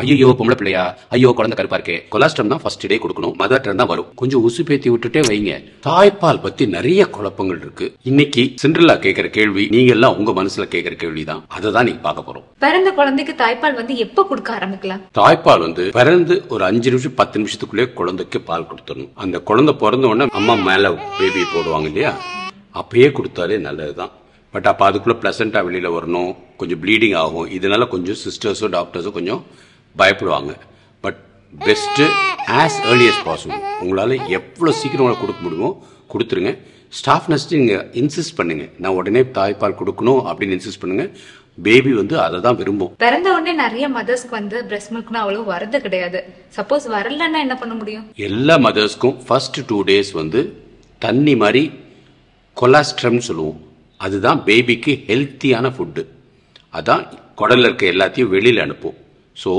ஐயோ பொம்பளை பிள்ளையா, ஐயோ குழந்தை கருப்பா இருக்கே. கொலாஸ்ட்ரம் தான் ஃபர்ஸ்ட் டே கொடுக்கணும். மதர் டர்ன் தான் வரும். கொஞ்சம் உசுப்பேத்தி விட்டுட்டே வைங்க. தாய்ப்பால் பத்தி நிறைய குழப்பங்கள் இருக்கு. இன்னைக்கு சிண்ட்ரெல்லா கேட்கிற கேள்வி, நீங்க எல்லாம் உங்க மனசுல கேட்கிற கேள்விதான். அதை தான் நீங்க பார்க்க போறோம். பிறந்த குழந்தைக்கு தாய்ப்பால் எப்ப கொடுக்க ஆரம்பிக்கலாம்? தாய்ப்பால் பிறந்து ஒரு 5 நிமிஷம் 10 நிமிஷத்துக்குள்ளே குழந்தைக்கு பால் கொடுத்துடணும். அந்த குழந்தை பிறந்த உடனே அம்மா மேல பேபி போடுவாங்க இல்லையா, அப்பயே கொடுத்தாலே நல்லதுதான். பட் அப்ப அதுக்குள்ள பிளசண்டா வெளியில வரணும், கொஞ்சம் ப்ளீடிங் ஆகும். இதனால கொஞ்சம் சிஸ்டர்ஸோ டாக்டர்ஸோ கொஞ்சம் பயப்படுவாங்க. But best as early as possible. உங்களால எவ்வளவு சீக்கிரம் கொடுக்க முடியுமோ கொடுத்துருங்க. ஸ்டாஃப் நர்ஸ் நீங்க இன்சிஸ்ட் பண்ணுங்க, நான் உடனே தாய்ப்பால் கொடுக்கணும் அப்படின்னு இன்சிஸ்ட் பண்ணுங்க. பேபி அதை தான் விரும்பும். பிறந்த உடனே நிறைய மதர்ஸ்க்கு பிரஸ்ட் மில்க்னா அவ்வளவு வரது கிடையாது. சப்போஸ் வரலன்னா என்ன பண்ண முடியும்? எல்லா மதர்ஸ்க்கும் ஃபர்ஸ்ட் 2 days தண்ணி மாதிரி கொலாஸ்ட்ரம் சொல்லுவோம். அதுதான் பேபிக்கு ஹெல்த்தியான ஃபுட்டு. அதான் குடல்ல இருக்க எல்லாத்தையும் வெளியில அனுப்பும். ஸோ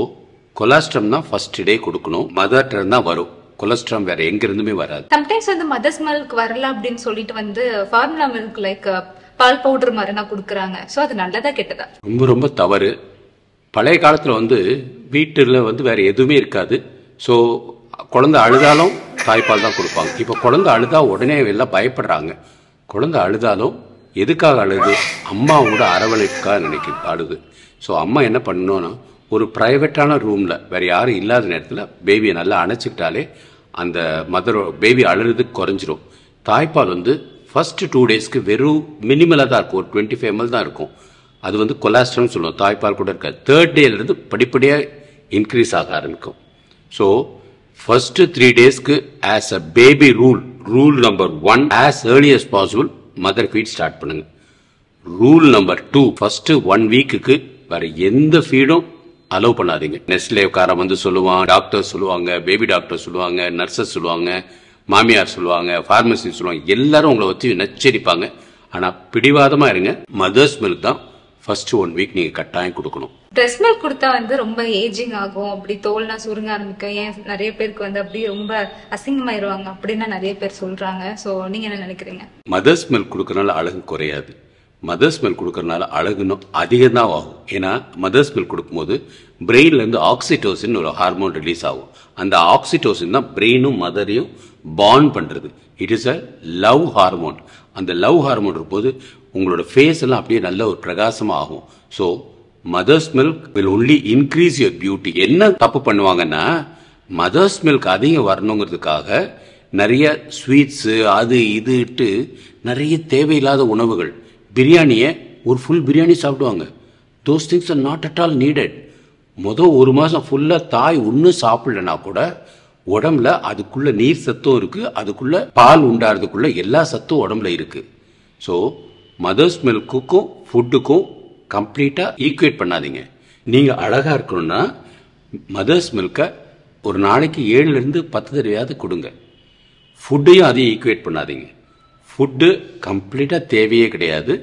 கொலாஸ்ட்ரம் தான் ஃபர்ஸ்ட் டே கொடுக்கணும். மதர் டர்ன் தான் வரும். கொலஸ்ட்ரால் வேற எங்க இருந்துமே வராது. சம்டைம்ஸ் மதர்ஸ் மில்க் வரல அப்படின்னு சொல்லிட்டு ஃபார்முலா மில்க் லைக் பால் பவுடர் மாதிரி கொடுக்குறாங்க. ஸோ அது நல்லதா கெட்டதா? ரொம்ப ரொம்ப தவறு. பழைய காலத்துல வீட்டுல வேற எதுவுமே இருக்காது. ஸோ குழந்தை அழுதாலும் தாய்ப்பால் தான் கொடுப்பாங்க. இப்போ குழந்தை அழுதா உடனே எல்லாம் பயப்படுறாங்க. குழந்தை அழுதாலும் எதுக்காக அழுது? அம்மாவோட அரவணைப்புக்காக நினைக்கிறது அழுது. ஸோ அம்மா என்ன பண்ணணும்னா, ஒரு பிரைவேட்டான ரூம்ல வேற யாரும் இல்லாத நேரத்தில் பேபியை நல்லா அணைச்சிக்கிட்டாலே அந்த பேபி அழுறதுக்கு குறைஞ்சிரும். தாய்ப்பால் ஃபர்ஸ்ட் 2 daysக்கு வெறும் மினிமலா தான் இருக்கும். ஒரு 25 ml தான் இருக்கும். அது கொலாஸ்ட்ரம் சொல்லுவோம். தாய்ப்பால் கூட இருக்காது. 3rd டேல இருந்து படிப்படியா இன்க்ரீஸ் ஆக ஆரம்பிக்கும். ஸோ ஃபர்ஸ்ட் 3 daysக்கு as a baby rule number 1, as early as possible mother feed start பண்ணுங்க. ரூல் நம்பர் 2, ஃபர்ஸ்ட் 1 வீக்குக்கு வேற எந்த ஃபீடும் அலோவ் பண்ணாதீங்க. நெஸ்லே காரம் சொல்லுவான், டாக்டர் சொல்லுவாங்க, பேபி டாக்டர் சொல்லுவாங்க, நர்சஸ் சொல்லுவாங்க, மாமியார் சொல்லுவாங்க, பார்மசி சொல்லுவாங்க. எல்லாரும் உங்களை வச்சு நச்சரிப்பாங்க. ஆனா பிடிவாதமா இருங்க. மதர்ஸ் மில்க் தான் ஃபர்ஸ்ட் 1 வீக் நீங்க கட்டாயம் கொடுக்கணும். பிரஸ்ட் மில்க் கொடுத்தா ரொம்ப ஏஜிங் ஆகும், அப்படி தோல்னா சுருங்க ஆரம்பிக்கும், ஏன் நிறைய பேருக்கு அப்படி ரொம்ப அசிங்கமாயிருவாங்க அப்படின்னு நிறைய பேர் சொல்றாங்க. சோ நீங்க என்ன நினைக்கிறீங்க? மதர்ஸ் மில்க் கொடுக்கறனால அழகு குறையாது. மதர்ஸ் மில்க் கொடுக்கறதுனால அழகுனும் அதிகம் தான் ஆகும். ஏன்னா மதர்ஸ் மில்க் கொடுக்கும்போது பிரெயின்ல இருந்து ஆக்சிடோசின் ஒரு ஹார்மோன் ரிலீஸ் ஆகும். அந்த ஆக்சிடோசின் தான் பிரெயினும் மதரையும் பாண்ட் பண்றது. It is a love hormone. அந்த லவ் ஹார்மோன் இருக்கும்போது உங்களோட ஃபேஸ் எல்லாம் அப்படியே நல்ல ஒரு பிரகாசமா ஆகும். So mothers milk will only increase your beauty. என்ன தப்பு பண்ணுவாங்கன்னா, மதர்ஸ் மில்க் அதிகம் வரணுங்கிறதுக்காக நிறைய ஸ்வீட்ஸ் அது இதுட்டு நிறைய தேவையில்லாத உணவுகள், பிரியாணியை ஒரு ஃபுல் பிரியாணி சாப்பிடுவாங்க. Those things are not at all needed. மொதல் 1 மாசம் ஃபுல்லா தாய் ஒன்றும் சாப்பிடலனா கூட உடம்புல அதுக்குள்ள நீர் சத்தும் இருக்கு, அதுக்குள்ள பால் உண்டாறதுக்குள்ள எல்லா சத்தும் உடம்புல இருக்கு. ஸோ மதர்ஸ் மில்க்குக்கும் ஃபுட்டுக்கும் கம்ப்ளீட்டா ஈக்குவேட் பண்ணாதீங்க. நீங்க அழகா இருக்கணும்னா மதர்ஸ் மில்கை ஒரு நாளைக்கு 7 இருந்து 10 தடவையாவது கொடுங்க. ஃபுட்டையும் அதையும் ஈக்குவேட் பண்ணாதீங்க. ஃபுட்டு கம்ப்ளீட்டா தேவையே கிடையாது.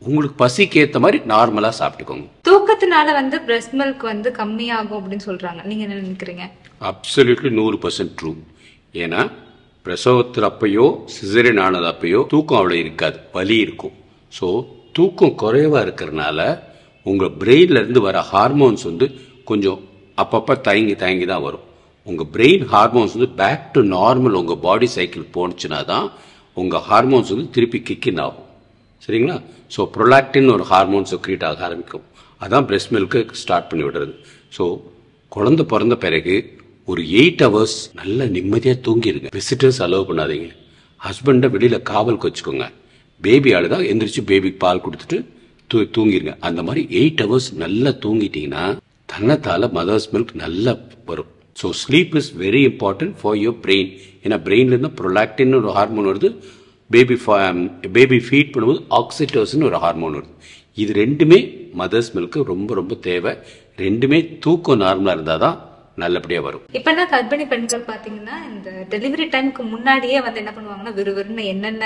உங்களுக்கு பசிக்கு ஏத்த மாதிரி நார்மலா சாப்பிட்டுக்கோங்க. தூக்கத்தினால பிரஸ்ட் மில்க் கம்மியாகும் அப்படின்னு சொல்றாங்க. நீங்க என்ன நினைக்கிறீங்க? Absolutely 100% true. ஏன்னா பிரசவத்தில் அப்பயோ சிசேரியன் ஆனது அப்பயோ தூக்கம் அவ்வளவு இருக்காது, வலி இருக்கும். ஸோ தூக்கம் குறைவா இருக்கிறதுனால உங்க பிரெயின்ல இருந்து வர ஹார்மோன்ஸ் கொஞ்சம் அப்பப்ப தயங்கி தயங்கி தான் வரும். உங்க brain hormones back to normal உங்க பாடி சைக்கிள் போனுச்சுன்னா தான் உங்க ஹார்மோன்ஸ் திருப்பி கிக்கின் ஆகும். சரிங்களா? ஸோ ப்ரொலாக்டின் ஒரு ஹார்மோன் செக்ரீட் ஆக ஆரம்பிக்கும். அதான் பிரஸ்ட் மில்க்கு ஸ்டார்ட் பண்ணி விடுறது. ஸோ குழந்தை பிறந்த பிறகு ஒரு 8 hours நல்ல நிம்மதியா தூங்கிடுங்க. விசிட்டர்ஸ் அலோவ் பண்ணாதீங்க. ஹஸ்பண்டை வெளியில காவலுக்கு வச்சுக்கோங்க. பேபி அழுதா எந்திரிச்சு பேபிக்கு பால் கொடுத்துட்டு தூங்கிடுங்க. அந்த மாதிரி 8 hours நல்லா தூங்கிட்டீங்கன்னா தன்னத்தால மதர்ஸ் மில்க் நல்லா வரும். So sleep is very important for your brain. ஏன்னா பிரெயின்ல இருந்து ப்ரொலாக்டின் ஒரு ஹார்மோன் வருது, பேபி ஃபீட் பண்ணும்போது ஆக்சிடோசின் ஒரு ஹார்மோன் வருது. இது ரெண்டுமே மதர்ஸ் மில்க்கு ரொம்ப ரொம்ப தேவை. ரெண்டுமே தூக்கம் நார்மலா இருந்தாதான் நல்லபடியா வரும். இப்ப கர்ப்பிணி பெண்கள் பாத்தீங்கன்னா இந்த டெலிவரி டைமுக்கு முன்னாடியே என்ன பண்ணுவாங்கன்னா, விறுவிறுன்னு என்னென்ன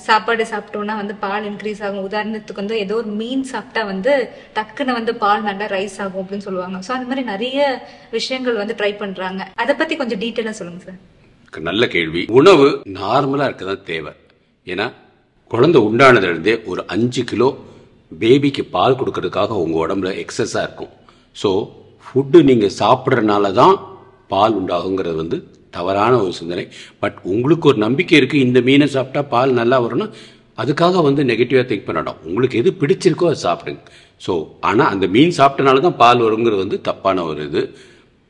சாப்பாடு சாப்பிட்டோம்னா பால் இன்க்ரீஸ் ஆகும். உதாரணத்துக்கு ஏதோ ஒரு மீன் சாப்பிட்டா டக்குன்னு பால் நல்லா ரைஸ் ஆகும் அப்படின்னு சொல்லுவாங்க. சோ அந்த மாதிரி நிறைய விஷயங்கள் ட்ரை பண்றாங்க. அதை பத்தி கொஞ்சம் டீட்டெயிலா சொல்லுங்க சார். நல்ல கேள்வி. உணவு நார்மலா இருக்கதான் தேவை. ஏன்னா குழந்தை உண்டானதுல இருந்தே ஒரு 5 கிலோ பேபிக்கு பால் கொடுக்கறதுக்காக உங்க உடம்புல எக்ஸஸா இருக்கும். ஸோ ஃபுட்டு நீங்கள் சாப்பிட்றதுனால தான் பால் உண்டாகுங்கிறது வந்து தவறான ஒரு சிந்தனை. பட் உங்களுக்கு ஒரு நம்பிக்கை இருக்குது, இந்த மீனை சாப்பிட்டா பால் நல்லா வரும்னா அதுக்காக வந்து நெகட்டிவாக திங்க் பண்ணணும். உங்களுக்கு எது பிடிச்சிருக்கோ அதை சாப்பிடுங்க. ஸோ ஆனால் அந்த மீன் சாப்பிட்டனால தான் பால் வருங்கிறது வந்து தப்பான ஒரு இது.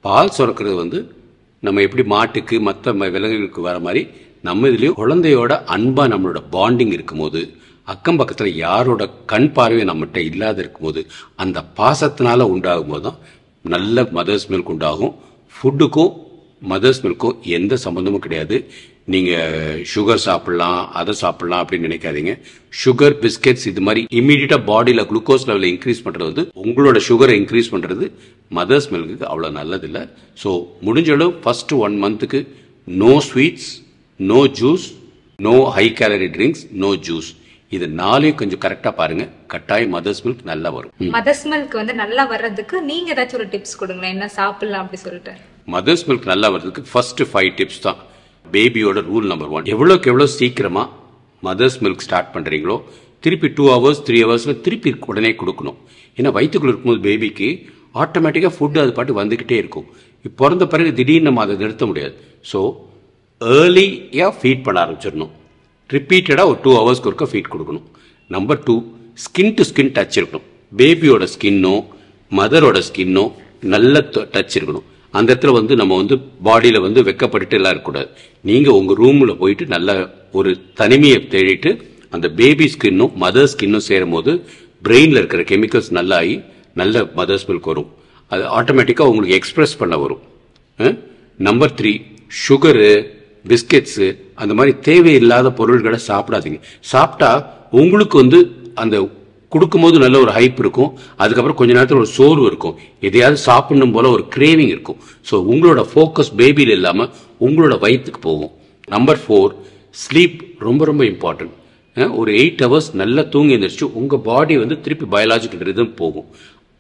பால் சுரக்கிறது வந்து நம்ம எப்படி மாட்டுக்கு மற்ற விலங்குகளுக்கு வர மாதிரி நம்ம இதுலேயும் குழந்தையோட அன்பாக நம்மளோட பாண்டிங் இருக்கும்போது, அக்கம் பக்கத்தில் யாரோட கண் பார்வை நம்மகிட்ட இல்லாத இருக்கும்போது, அந்த பாசத்தினால உண்டாகும் போது தான் நல்ல மதர்ஸ் மில்க் உண்டாகும். ஃபுட்டுக்கும் மதர்ஸ் மில்க்கும் எந்த சம்மந்தமும் கிடையாது. நீங்கள் சுகர் சாப்பிட்லாம், அதை சாப்பிட்லாம் அப்படின்னு நினைக்காதீங்க. சுகர், பிஸ்கெட்ஸ் இது மாதிரி இமீடியட்டாக பாடியில் குளுக்கோஸ் லெவலை இன்க்ரீஸ் பண்ணுறது வந்து உங்களோட சுகரை இன்க்ரீஸ் பண்ணுறது மதர்ஸ் மில்க்கு அவ்வளோ நல்லதில்லை. ஸோ முடிஞ்ச அளவு ஃபஸ்ட்டு 1 மந்த்துக்கு no sweets, no juice, no high calorie drinks, no juice. இது 4 கொஞ்சம் கரெக்டா பாருங்க, கட்டாயம் மதர்ஸ் மில்க் நல்லா வரும். மதர்ஸ் மில்க் வந்து நல்லா வர்றதுக்கு நீங்க ஏதாச்சும் ஒரு டிப்ஸ் கொடுங்களேன், என்ன சாப்பிடலாம் அப்படி சொல்லிட்டு. மதர்ஸ் மில்க் நல்லா வர்றதுக்கு ஃபர்ஸ்ட் 5 டிப்ஸ் தான். பேபியோட ரூல் நம்பர் 1, எவ்வளோக்கு எவ்வளோ சீக்கிரமா மதர்ஸ் மில்க் ஸ்டார்ட் பண்றீங்களோ திருப்பி 2 hours 3 hours திருப்பி உடனே கொடுக்கணும். ஏன்னா வயிற்றுக்குள்ள இருக்கும்போது பேபிக்கு ஆட்டோமேட்டிக்காக ஃபுட்டு அது பாட்டு வந்துக்கிட்டே இருக்கும். இப்போ பிறந்த பிறகு திடீர்னு நம்ம அதை நிறுத்த முடியாது. ஸோ ஏர்லியாக ஃபீட் பண்ண ஆரம்பிச்சிடணும். ரிப்பீட்டடாக ஒரு 2 hours ஒருக்க ஃபீட் கொடுக்கணும். Number 2, skin to skin touch இருக்கணும். பேபியோட ஸ்கின்னோ மதரோட ஸ்கின்னோ நல்ல டச் இருக்கணும். அந்த இடத்துல வந்து நம்ம வந்து பாடியில் வந்து வெக்கப்பட்டுட்டு எல்லாம் இருக்கக்கூடாது. நீங்கள் உங்கள் ரூமில் போயிட்டு நல்ல ஒரு தனிமையை தேடிட்டு அந்த பேபி ஸ்கின்னும் மதர் ஸ்கின்னும் சேரும் போது பிரெயினில் இருக்கிற கெமிக்கல்ஸ் நல்லா ஆகி நல்ல மதர்ஸ் மில்க் வரும். அது ஆட்டோமேட்டிக்காக உங்களுக்கு எக்ஸ்பிரஸ் பண்ண வரும். நம்பர் 3, சுகரு, பிஸ்கெட்ஸு அந்த மாதிரி தேவையில்லாத பொருள்களை சாப்பிடாதீங்க. சாப்பிட்டா உங்களுக்கு வந்து அந்த கொடுக்கும்போது நல்ல ஒரு ஹைப் இருக்கும், அதுக்கப்புறம் கொஞ்ச நேரத்தில் ஒரு சோர்வு இருக்கும், எதையாவது சாப்பிடணும் போல ஒரு கிரேவிங் இருக்கும். ஸோ உங்களோட ஃபோக்கஸ் பேபியில் இல்லாமல் உங்களோட வயிற்றுக்கு போகும். நம்பர் 4, ஸ்லீப் ரொம்ப ரொம்ப இம்பார்ட்டன்ட். ஒரு 8 hours நல்லா தூங்கி எழுந்திரிச்சு உங்கள் பாடி வந்து திருப்பி பயாலஜிக்கல் ரிதம் போகும்.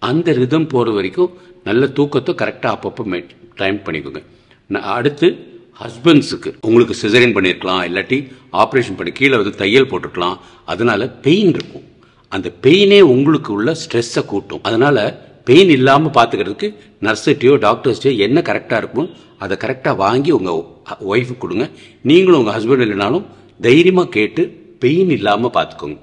அந்த ரிதம் போகிற வரைக்கும் நல்ல தூக்கத்தை கரெக்டாக அப்பப்போ டைம் பண்ணிக்கோங்க. அடுத்து ஹஸ்பண்ட்ஸுக்கு உங்களுக்கு சிசரியன் பண்ணியிருக்கலாம், இல்லாட்டி ஆப்ரேஷன் பண்ணி கீழே வந்து தையல் போட்டிருக்கலாம், அதனால பெயின் இருக்கும். அந்த பெயினே உங்களுக்கு உள்ள ஸ்ட்ரெஸ்ஸை கூட்டும். அதனால பெயின் இல்லாமல் பார்த்துக்கிறதுக்கு நர்ஸ்கிட்டையோ டாக்டர்ஸ்டையோ என்ன கரெக்டாக இருக்கும் அதை கரெக்டாக வாங்கி உங்கள் ஒய்ஃபுக்கு கொடுங்க. நீங்களும் உங்கள் ஹஸ்பண்ட் இல்லைனாலும் தைரியமாக கேட்டு பெயின் இல்லாமல் பார்த்துக்கோங்க.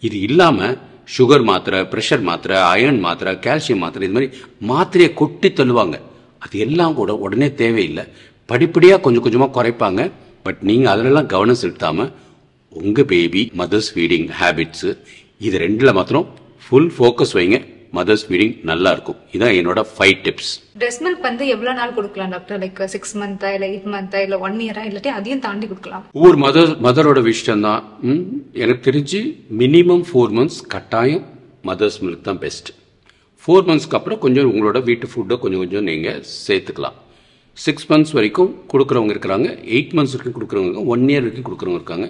இது இல்லாமல் சுகர் மாத்திரை, ப்ரெஷர் மாத்திரை, அயர்ன் மாத்திரை, கால்சியம் மாத்திரை இது மாதிரி மாத்திரையை கொட்டி தள்ளுவாங்க. அது எல்லாம் கூட உடனே தேவையில்லை, படிப்படியாக கொஞ்சம் கொஞ்சமாக குறைப்பாங்க. பட் நீங்கள் அதிலெல்லாம் கவனம் செலுத்தாமல் உங்கள் பேபி மதர்ஸ் ஃபீடிங் ஹேபிட்ஸு இது 2ல் மாத்திரம் ஃபுல் ஃபோக்கஸ் வைங்க. மதர்ஸ் ஃபீடிங் நல்லா இருக்கும். இதான் என்னோட 5 டிப்ஸ். பிரஸ்ட் மில்க் வந்து எவ்வளவு நாள் கொடுக்கலாம் டாக்டர்? லைக் 6 months இல்ல 8 months இல்ல 1 year இல்லாட்டி அதையும் தாண்டி கொடுக்கலாம்? ஒவ்வொரு மதரோட விஷயம் தான். எனக்கு தெரிஞ்சு மினிமம் 4 months கட்டாயம் மதர்ஸ் மில்க் தான் பெஸ்ட். 4 monthsக்கு அப்புறம் கொஞ்சம் உங்களோட வீட்டு ஃபுட்டை கொஞ்சம் கொஞ்சம் நீங்கள் சேர்த்துக்கலாம். 6 months வரைக்கும் கொடுக்குறவங்க இருக்கிறாங்க, 8 months வரைக்கும் கொடுக்குறவங்க, 1 year வரைக்கும் கொடுக்குறவங்க இருக்காங்க.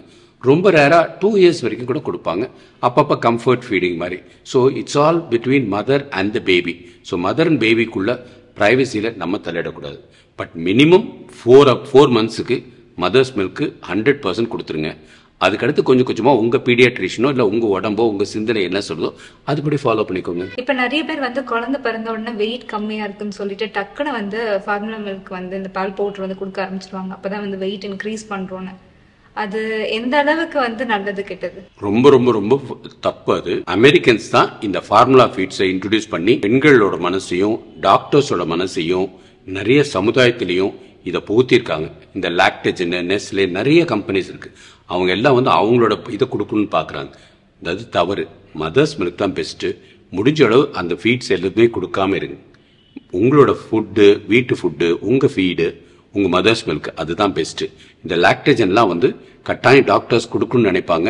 ரொம்ப ரேராக 2 years வரைக்கும் கூட கொடுப்பாங்க, அப்பப்போ கம்ஃபர்ட் ஃபீடிங் மாதிரி. So it's all between mother and the baby. So mother and பேபிக்குள்ள ப்ரைவசியில் நம்ம தலையிடக்கூடாது. பட் மினிமம் 4 monthsக்கு மதர்ஸ் மில்க்கு 100% கொடுத்துருங்க. அதுக்கடுத்து கொஞ்சம் கொஞ்சமாக உங்கள் பீடியாட்ரிஷனோ இல்லை உங்கள் உடம்போ உங்கள் சிந்தனை என்ன சொல்லுதோ அதுபடி ஃபாலோ பண்ணிக்கோங்க. இப்போ நிறைய பேர் வந்து குழந்தை பிறந்த உடனே வெயிட் கம்மியாக இருக்குன்னு சொல்லிட்டு டக்குன்னு வந்து ஃபார்முலா மில்க் வந்து இந்த பால் பவுடர் வந்து கொடுக்க ஆரம்பிச்சிருவாங்க. அப்போ தான் வந்து வெயிட் இன்க்ரீஸ் பண்ணுறோன்னு. அது எந்த அளவுக்கு வந்து நல்லது கெட்டது? ரொம்ப ரொம்ப ரொம்ப தப்பு. அது அமெரிக்கன்ஸ் தான் இந்த ஃபார்முலா ஃபீட்ஸை இன்ட்ரடியூஸ் பண்ணி பெண்களோட மனசையும் டாக்டர்ஸோட மனசையும் நிறைய சமுதாயத்திலையும் இதை புகுத்திருக்காங்க. இந்த லாக்டஜன், நெஸ்லே நிறைய கம்பெனிஸ் இருக்கு. அவங்க எல்லாம் வந்து அவங்களோட இதை கொடுக்கணும்னு பார்க்குறாங்க. அது தவறு. மதர்ஸ் மில்க் தான் பெஸ்ட்டு. முடிஞ்ச அளவு அந்த ஃபீட்ஸ் எல்லாமே கொடுக்காம இருங்க. உங்களோட ஃபுட்டு, வீட்டு ஃபுட்டு, உங்கள் ஃபீடு, உங்கள் மதர்ஸ் மில்க் அதுதான் பெஸ்ட்டு. இந்த லாக்டேஜன்லாம் வந்து கட்டாயம் டாக்டர்ஸ் கொடுக்கணும்னு நினைப்பாங்க.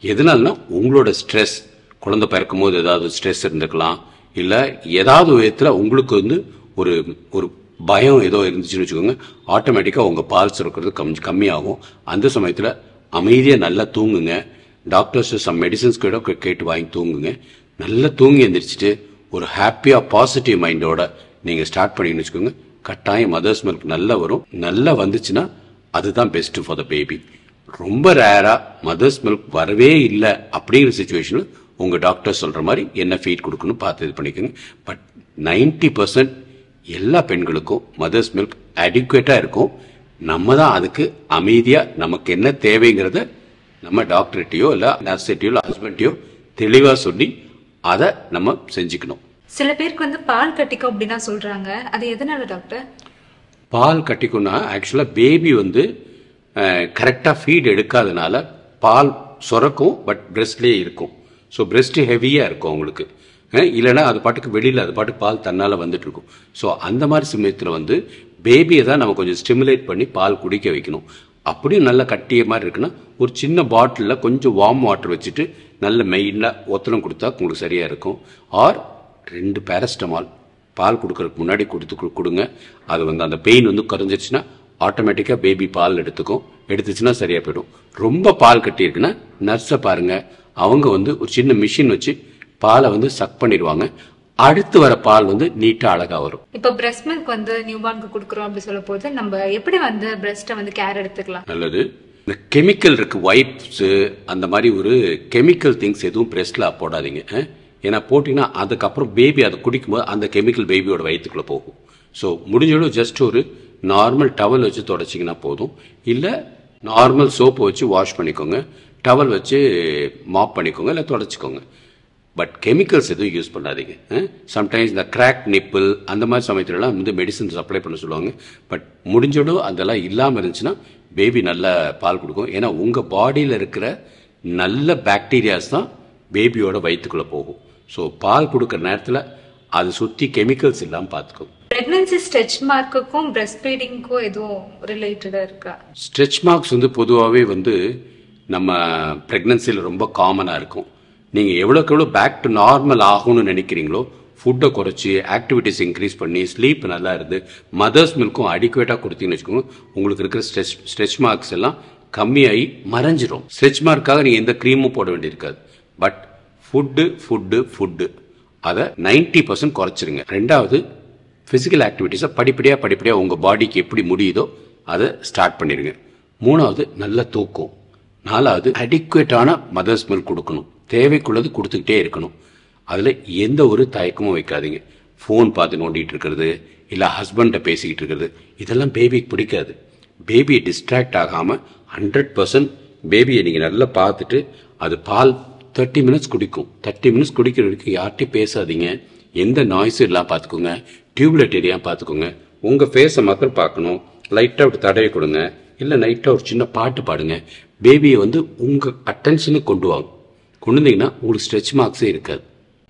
எதனாலனா உங்களோட ஸ்ட்ரெஸ், குழந்தை பிறக்கும் போது ஏதாவது ஸ்ட்ரெஸ் இருந்துக்கலாம், இல்லை ஏதாவது விதத்தில் உங்களுக்கு வந்து ஒரு ஒரு பயம் ஏதோ இருந்துச்சுன்னு வச்சுக்கோங்க, ஆட்டோமேட்டிக்காக உங்கள் பால் சுரக்கிறது கம்மியாகும். அந்த சமயத்தில் அமைதியாக நல்லா தூங்குங்க. டாக்டர்ஸ் சம் மெடிசன்ஸ் கூட கேட்டு வாங்கி தூங்குங்க. நல்லா தூங்கி எழுந்திரிச்சிட்டு ஒரு ஹாப்பியாக பாசிட்டிவ் மைண்டோட நீங்கள் ஸ்டார்ட் பண்ணிங்கன்னு வச்சுக்கோங்க, கட்டாயம் மதர்ஸ் மில்க் நல்லா வரும். நல்லா வந்துச்சுன்னா அதுதான் பெஸ்ட் ஃபார் த பேபி. ரொம்ப ரேராக மதர்ஸ் மில்க் வரவே இல்லை அப்படிங்கிற சுச்சுவேஷனில் உங்கள் டாக்டர் சொல்கிற மாதிரி என்ன ஃபீட் கொடுக்கணும் பார்த்து இது பண்ணிக்கோங்க. பட் 90% எல்லா பெண்களுக்கும் மதர்ஸ் மில்க் அடிக்குவேட்டா இருக்கும். நம்ம தான் அதுக்கு அமைதியா நமக்கு என்ன தேவைங்கிறத நம்ம டாக்டர்கிட்டயோ இல்ல நர்ஸ்கிட்டயோ இல்ல ஹஸ்பண்டையோ தெளிவா சொல்லி அதை நம்ம செஞ்சுக்கணும். சில பேருக்கு வந்து பால் கட்டிக்கும் அப்படின்னா சொல்றாங்க, அது எதனால டாக்டர்? பால் கட்டிக்கும்னா ஆக்சுவலா பேபி வந்து கரெக்டா ஃபீட் எடுக்காதனால பால் சுரக்கும், பட் பிரெஸ்ட்லேயே இருக்கும். ஸோ பிரெஸ்ட் ஹெவியா இருக்கும் அவங்களுக்கு. இல்லைன்னா அது பாட்டுக்கு வெளியில் அது பாட்டுக்கு பால் தன்னால் வந்துட்டு இருக்கும். ஸோ அந்த மாதிரி சமயத்தில் வந்து பேபியை தான் நம்ம கொஞ்சம் ஸ்டிமுலேட் பண்ணி பால் குடிக்க வைக்கணும். அப்படியும் நல்ல கட்டிய மாதிரி இருக்குன்னா ஒரு சின்ன பாட்டிலில் கொஞ்சம் வார்ம் வாட்டர் வச்சுட்டு நல்ல மெயினாக ஒத்தனம் கொடுத்தா உங்களுக்கு சரியாக இருக்கும். ஆர் 2 பேரஸ்டமால் பால் கொடுக்கறதுக்கு முன்னாடி கொடுங்க. அது வந்து அந்த பெயின் வந்து குறைஞ்சிருச்சுன்னா ஆட்டோமேட்டிக்காக பேபி பால் எடுத்துச்சுன்னா சரியாக போயிடும். ரொம்ப பால் கட்டி இருக்குன்னா நர்ஸை பாருங்க, அவங்க வந்து ஒரு சின்ன மிஷின் வச்சு பாலை வந்து சக் பண்ணிடுவாங்க. அடுத்து வர பால் வந்து நீட்டா அழகா வரும். இப்ப பிரஸ்ட் மில்க் வந்து நியூபார்னுக்கு கொடுக்குறோம் அப்படி சொல்ல போது நம்ம எப்படி வந்து பிரஸ்ட்டை வந்து கேர் எடுத்துக்கலாம்? நல்லது. இந்த கெமிக்கல் இருக்கு, வைப்ஸ் அந்த மாதிரி ஒரு கெமிக்கல் திங்ஸ் எதுவும் பிரஸ்ட்ல போடாதீங்க. ஏன்னா போட்டீங்கன்னா அதுக்கப்புறம் பேபி அதை குடிக்கும்போது அந்த கெமிக்கல் பேபியோட வயிற்றுக்குள்ள போகும். ஸோ முடிஞ்சளவு ஜஸ்ட் ஒரு நார்மல் டவல் வச்சு தொடச்சிங்கன்னா போதும். இல்லை நார்மல் சோப்பு வச்சு வாஷ் பண்ணிக்கோங்க, டவல் வச்சு மாப் பண்ணிக்கோங்க, இல்லை தொடச்சிக்கோங்க. பட் கெமிக்கல்ஸ் எதுவும் யூஸ் பண்ணாதீங்க. சம்டைம்ஸ் இந்த கிராக் நிப்பிள் அந்த மாதிரி சமயத்துலலாம் வந்து மெடிசன்ஸ் அப்ளை பண்ண சொல்லுவாங்க. பட் முடிஞ்சளவு அதெல்லாம் இல்லாமல் இருந்துச்சுன்னா பேபி நல்ல பால் கொடுக்கும். ஏன்னா உங்கள் பாடியில் இருக்கிற நல்ல பாக்டீரியாஸ் தான் பேபியோட வயிற்றுக்குள்ளே போகும். ஸோ பால் கொடுக்குற நேரத்தில் அது சுற்றி கெமிக்கல்ஸ் இல்லாமல் பார்த்துக்கோங்க. பிரெக்னன்சி ஸ்ட்ரெச் மார்க்குக்கும் பிரஸ்ட் ஃபீடிங்க்கும் எதுவும் ரிலேட்டடா இருக்கா? ஸ்ட்ரெச் மார்க்ஸ் வந்து பொதுவாகவே வந்து நம்ம பிரெக்னன்சியில் ரொம்ப காமனாக இருக்கும். நீங்கள் எவ்வளோக்கு எவ்வளோ பேக் டு நார்மல் ஆகும்னு நினைக்கிறீங்களோ ஃபுட்டை குறைச்சி ஆக்டிவிட்டிஸ் இன்க்ரீஸ் பண்ணி ஸ்லீப் நல்லா இருந்து மதர்ஸ் மில்க்கும் அடிக்குவேட்டாக கொடுத்தீங்கன்னு வச்சுக்கோங்க, உங்களுக்கு இருக்கிற ஸ்ட்ரெச் மார்க்ஸ் எல்லாம் கம்மியாகி மறைஞ்சிரும். ஸ்ட்ரெச் மார்க்காக நீங்கள் எந்த க்ரீமும் போட வேண்டியிருக்காது. பட் ஃபுட்டு அதை 90% குறைச்சிருங்க. 2வது ஃபிசிக்கல் ஆக்டிவிட்டீஸை படிப்படியாக உங்கள் பாடிக்கு எப்படி முடியுதோ அதை ஸ்டார்ட் பண்ணிடுங்க. 3வது நல்ல தூக்கம். 4வது அடிக்குவேட்டான மதர்ஸ் மில்க் கொடுக்கணும். தேவைக்குள்ளது கொடுத்துக்கிட்டே இருக்கணும். அதில் எந்த ஒரு தயக்கமும் வைக்காதீங்க. ஃபோன் பார்த்து நோண்டிகிட்டு இருக்கிறது, இல்லை ஹஸ்பண்டை பேசிக்கிட்டு இருக்கிறது, இதெல்லாம் பேபிக்கு பிடிக்காது. பேபியை டிஸ்ட்ராக்ட் ஆகாமல் 100% பேபியை நீங்கள் நல்லா பார்த்துட்டு அது பால் 30 மினிட்ஸ் குடிக்கும். 30 மினிட்ஸ் குடிக்கிற வரைக்கும் யார்கிட்டையும் பேசாதீங்க. எந்த நாய்ஸும் இல்லாமல் பார்த்துக்கோங்க. டியூப்லைட் ஏரியா பார்த்துக்கோங்க. உங்கள் ஃபேஸை மாத்திரம் பார்க்கணும். லைட்டாக ஒரு தடவை கொடுங்க, இல்லை லைட்டாக ஒரு சின்ன பாட்டு பாடுங்க. பேபியை வந்து உங்கள் அட்டென்ஷனுக்கு கொண்டு வந்தீங்கன்னா உங்களுக்கு ஸ்ட்ரெச் மார்க்ஸே இருக்காது.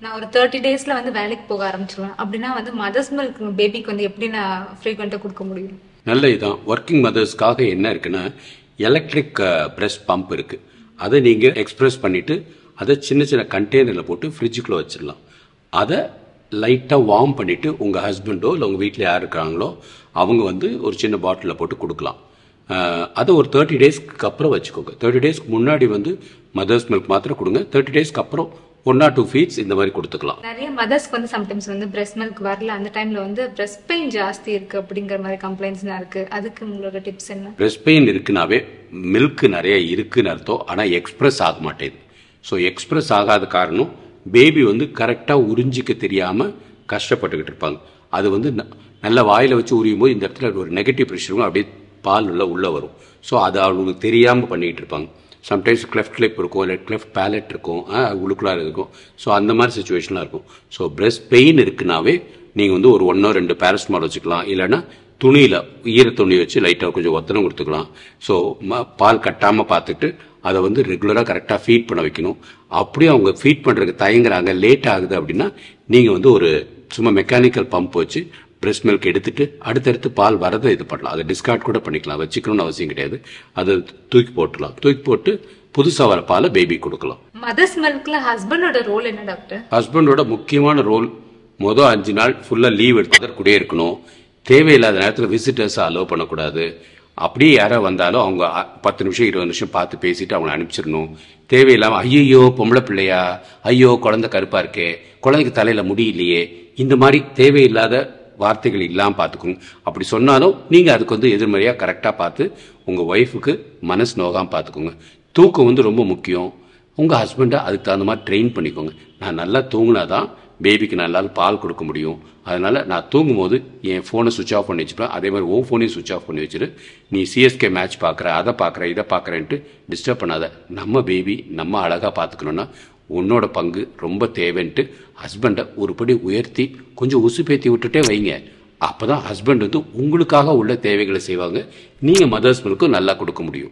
நான் ஒரு 30 டேஸ்ல வந்து வேலைக்கு போக ஆரம்பிச்சிருவேன் அப்படின்னா வந்து மதர்ஸ் மில்க் பேபிக்கு வந்து எப்படி நான் ஃப்ரீக்வெண்டா கொடுக்க முடியும்? நல்ல இதான். ஒர்க்கிங் மதர்ஸ்க்காக என்ன இருக்குன்னா எலக்ட்ரிக் பிரஸ்ட் பம்ப் இருக்கு. அதை நீங்க எக்ஸ்பிரஸ் பண்ணிட்டு அதை சின்ன சின்ன கண்டெய்னரில் போட்டு ஃப்ரிட்ஜுக்குள்ள வச்சிடலாம். அதை லைட்டாக வார்ம் பண்ணிட்டு உங்க ஹஸ்பண்டோ இல்லை உங்க வீட்டில் யார் இருக்காங்களோ அவங்க வந்து ஒரு சின்ன பாட்டிலில் போட்டு கொடுக்கலாம். அதை ஒரு 30 டேஸ்க்கு அப்புறம் வச்சுக்கோங்க. 30 டேஸ்க்கு முன்னாடி வந்து மதர்ஸ் மில்க் மாத்திரம் கொடுங்க. 30 டேஸ்க்கு அப்புறம் 1 or 2 ஃபீட்ஸ் இந்த மாதிரி கொடுத்துக்கலாம். நிறைய மதர்ஸ்க்கு வந்து சம்டைம்ஸ் வந்து பிரஸ்ட் மில்க் வரல, அந்த டைம்ல வந்து பிரஸ்ட் பெயின் ஜாஸ்தி இருக்கு அப்படிங்கிற மாதிரி கம்ப்ளைண்ட்ஸ்லாம் இருக்கு. அதுக்கு உங்களோட டிப்ஸ் என்ன? பிரஸ்ட் பெயின் இருக்குனாவே மில்க் நிறைய இருக்குன்னு அர்த்தம். ஆனால் எக்ஸ்பிரஸ் ஆக மாட்டேங்குது. ஸோ எக்ஸ்பிரஸ் ஆகாத காரணம் பேபி வந்து கரெக்டாக உறிஞ்சிக்க தெரியாமல் கஷ்டப்பட்டுக்கிட்டு இருப்பாங்க. அது வந்து நல்ல வாயில் வச்சு உரியும் போது இந்த இடத்துல ஒரு நெகட்டிவ் ப்ரெஷரும் அப்படியே பால் உள்ளே வரும். ஸோ அது அவங்களுக்கு தெரியாமல் பண்ணிக்கிட்டு இருப்பாங்க. சம்டைம்ஸ் கிளெஃப்ட் லிப் இருக்கும், இல்லை கிளெஃப்ட் பேலட் இருக்கும், உள்ளுக்குள்ளார இருக்கும். ஸோ அந்த மாதிரி சுச்சுவேஷன்லாம் இருக்கும். ஸோ பிரஸ்ட் பெயின் இருக்குனாவே நீங்கள் வந்து ஒரு 1 or 2 பேரஸ்டமால் வச்சுக்கலாம். இல்லைன்னா துணியில் ஈர துணி வச்சு லைட்டாக கொஞ்சம் ஒத்தனம் கொடுத்துக்கலாம். ஸோ பால் கட்டாமல் பார்த்துட்டு அதை வந்து ரெகுலராக கரெக்டாக ஃபீட் பண்ண வைக்கணும். அப்படியே அவங்க ஃபீட் பண்ணுறதுக்கு தயங்குறாங்க, லேட் ஆகுது அப்படின்னா நீங்கள் வந்து ஒரு சும்மா மெக்கானிக்கல் பம்ப் வச்சு பிரஸ்ட் மில்க் எடுத்துட்டு அடுத்தடுத்து பால் வரதை இது பண்ணலாம். அதை டிஸ்கார்ட் கூட பண்ணிக்கலாம், வச்சுக்கணும்னு அவசியம் கிடையாது. அதை தூக்கி போட்டு புதுசாக வர பாலை பேபி கொடுக்கலாம். மதர்ஸ் மில்க்ல ஹஸ்பண்டோட ரோல் என்ன டாக்டர்? ஹஸ்பண்டோட முக்கியமான ரோல் மொதல் 5 நாள் ஃபுல்லாக லீவ் எடுத்து கூடயே இருக்கணும். தேவையில்லாத நேரத்தில் விசிட்டர்ஸை அலோவ் பண்ணக்கூடாது. அப்படியே யாரோ வந்தாலும் அவங்க 10 நிமிஷம் 20 நிமிஷம் பார்த்து பேசிட்டு அவங்களை அனுப்பிச்சிடணும். தேவையில்லாமல் ஐயோ பொம்பளை பிள்ளையா, ஐயோ குழந்தை கருப்பா இருக்கே, குழந்தைக்கு தலையில முடியலையே, இந்த மாதிரி தேவையில்லாத வார்த்தைகள் இல்லாமல் பார்த்துக்கோங்க. அப்படி சொன்னாலும் நீங்கள் அதுக்கு வந்து எதிர்மறையாக கரெக்டாக பார்த்து உங்கள் ஒய்ஃபுக்கு மனசு நோகாமல் பார்த்துக்கோங்க. தூக்கம் வந்து ரொம்ப முக்கியம். உங்கள் ஹஸ்பண்டை அதுக்கு தகுந்த மாதிரி ட்ரெயின் பண்ணிக்கோங்க. நான் நல்லா தூங்கினாதான் பேபிக்கு நல்லால் பால் கொடுக்க முடியும். அதனால் நான் தூங்கும்போது என் ஃபோனை சுவிட்ச் ஆஃப் பண்ணி வச்சுப்பேன். அதே மாதிரி உன் ஃபோனையும் சுவிட்ச் ஆஃப் பண்ணி வச்சுரு. நீ சிஎஸ்கே மேட்ச் பார்க்குற, அதை பார்க்குற, இதை பார்க்குறேன்ட்டு டிஸ்டர்ப் பண்ணாத. நம்ம பேபி நம்ம அழகாக பார்த்துக்கணுன்னா உன்னோட பங்கு ரொம்ப தேவைன்ட்டு ஹஸ்பண்டை ஒரு படி உயர்த்தி கொஞ்சம் உசுப்பேற்றி விட்டுட்டே வைங்க. அப்போ தான் ஹஸ்பண்ட் வந்து உங்களுக்காக உள்ள தேவைகளை செய்வாங்க. நீங்கள் மதர்ஸ் மில்க்கும் நல்லா கொடுக்க முடியும்.